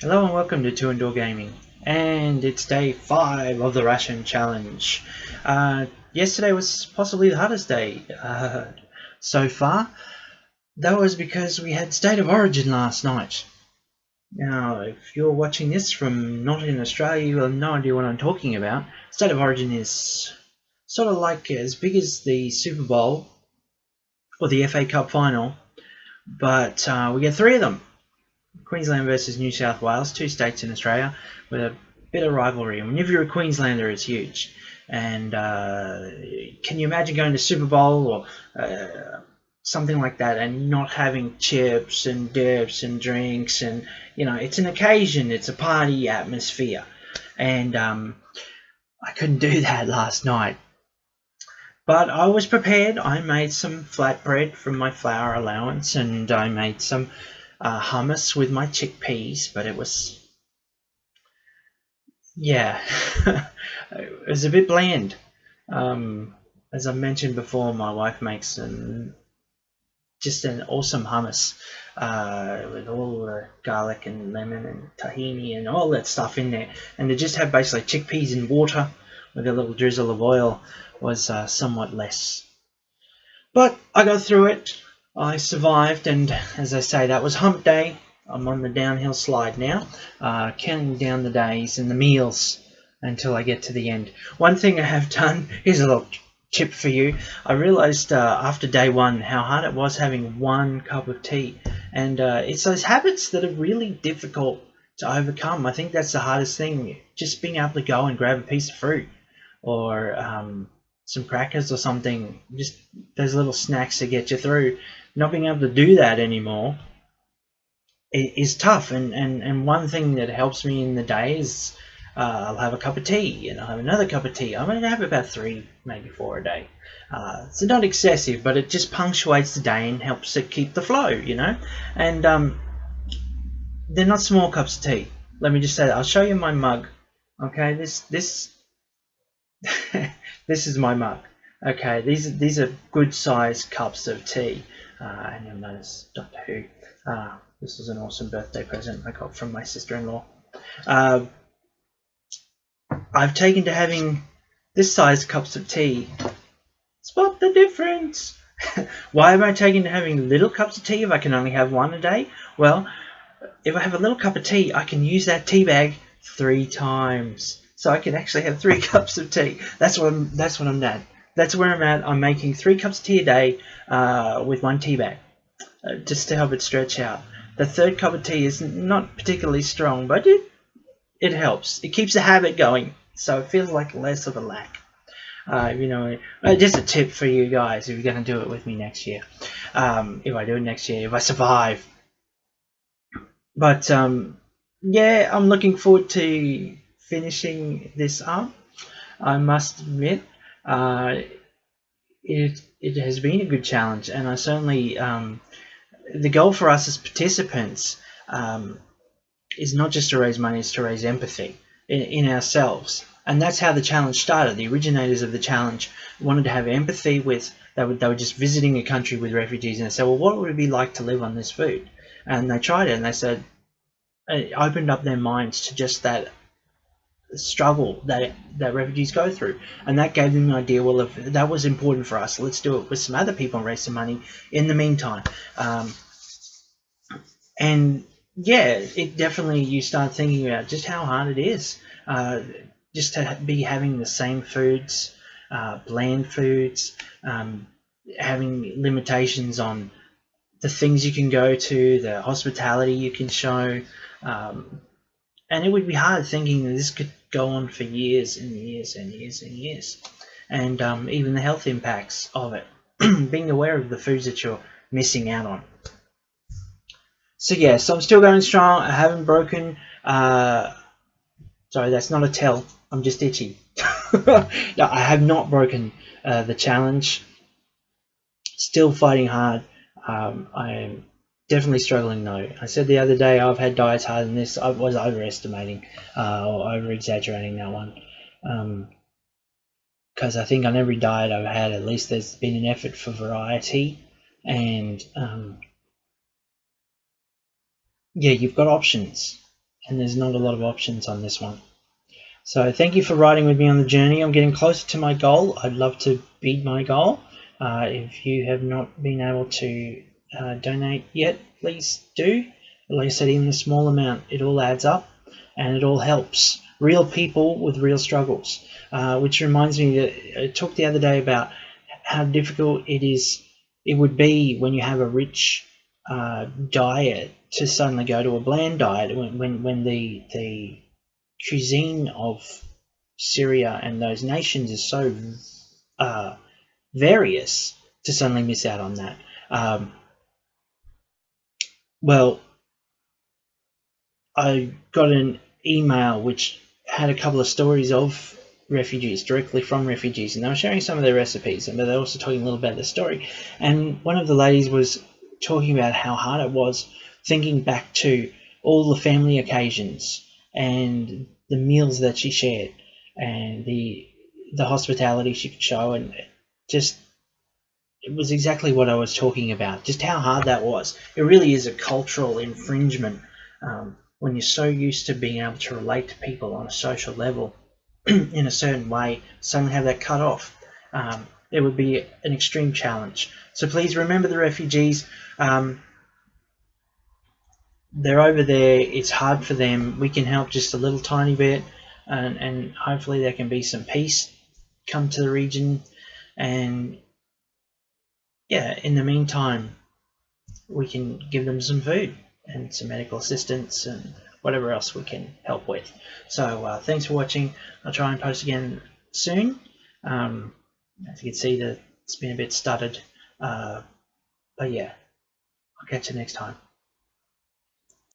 Hello and welcome to Two Indoor Gaming, and it's day 5 of the Ration challenge. Yesterday was possibly the hardest day so far. That was because we had State of Origin last night. Now, if you're watching this from not in Australia, you have no idea what I'm talking about. State of Origin is sort of like as big as the Super Bowl or the FA Cup final, but we get 3 of them. Queensland versus New South Wales, 2 states in Australia with a bit of rivalry. And if you're a Queenslander, it's huge. And can you imagine going to Super Bowl or something like that and not having chips and dips and drinks? And it's an occasion, it's a party atmosphere. And I couldn't do that last night. But I was prepared. I made some flatbread from my flour allowance, and I made some hummus with my chickpeas, but it was, yeah, it was a bit bland. As I mentioned before, my wife makes just an awesome hummus with all the garlic and lemon and tahini and all that stuff in there. And to just have basically chickpeas in water with a little drizzle of oil was somewhat less. But I got through it. I survived, and as I say, that was hump day. I'm on the downhill slide now, counting down the days and the meals until I get to the end. One thing I have done, here's a little tip for you. I realised after day 1 how hard it was having 1 cup of tea, and it's those habits that are really difficult to overcome. I think that's the hardest thing, just being able to go and grab a piece of fruit or some crackers or something, just those little snacks to get you through. Not being able to do that anymore is tough, and one thing that helps me in the day is I'll have a cup of tea and I'll have another cup of tea. I'm going to have about 3, maybe 4 a day. So not excessive, but it just punctuates the day and helps it keep the flow, and they're not small cups of tea. Let me just say that. I'll show you my mug. Okay, this this is my mug. Okay, these are good sized cups of tea. And you'll notice Doctor Who. This was an awesome birthday present I got from my sister-in-law. I've taken to having this size cups of tea. Spot the difference. Why am I taking to having little cups of tea if I can only have 1 a day? Well, if I have a little cup of tea, I can use that tea bag 3 times. So I can actually have 3 cups of tea. That's what I'm at. That's where I'm at. I'm making 3 cups of tea a day with 1 tea bag, just to help it stretch out. The 3rd cup of tea is not particularly strong, but it helps. It keeps the habit going, so it feels like less of a lack. Just a tip for you guys if you're going to do it with me next year. If I do it next year, if I survive. But yeah, I'm looking forward to finishing this up. I must admit, it has been a good challenge, and I certainly the goal for us as participants is not just to raise money; it's to raise empathy in ourselves, and that's how the challenge started. The originators of the challenge wanted to have empathy with. They were just visiting a country with refugees, and they said, "Well, what would it be like to live on this food?" And they tried it, and they said it opened up their minds to just that struggle that refugees go through, and that gave them an idea. Well, if that was important for us, let's do it with some other people and raise some money in the meantime. And yeah, it definitely, you start thinking about just how hard it is just to be having the same foods, bland foods, having limitations on the things you can go to, the hospitality you can show, and it would be hard thinking that this could go on for years and years and years and years, and even the health impacts of it, being aware of the foods that you're missing out on. So yeah, so I'm still going strong. I haven't broken. Sorry, that's not a tell. I'm just itchy. No, I have not broken the challenge. Still fighting hard. I am definitely struggling though. I said the other day I've had diets harder than this. I was overestimating or over-exaggerating that one. Because I think on every diet I've had, at least there's been an effort for variety, and yeah, you've got options. and there's not a lot of options on this one. So thank you for riding with me on the journey. I'm getting closer to my goal. I'd love to beat my goal. If you have not been able to donate yet, please do. Like I said, even a small amount, it all adds up and it all helps real people with real struggles. Which reminds me that I talked the other day about how difficult it would be when you have a rich diet to suddenly go to a bland diet when the cuisine of Syria and those nations is so various to suddenly miss out on that. Well, I got an email which had a couple of stories of refugees, directly from refugees, and they were sharing some of their recipes, and they were also talking a little about the story. And one of the ladies was talking about how hard it was, thinking back to all the family occasions and the meals that she shared and the hospitality she could show, and just it was exactly what I was talking about, just how hard that was. It really is a cultural infringement when you're so used to being able to relate to people on a social level in a certain way, suddenly have that cut off. It would be an extreme challenge. So please remember the refugees. They're over there. It's hard for them. We can help just a little tiny bit, and hopefully there can be some peace come to the region. And yeah, in the meantime, we can give them some food and some medical assistance and whatever else we can help with. So thanks for watching. I'll try and post again soon. As you can see, it's been a bit stuttered. But yeah, I'll catch you next time.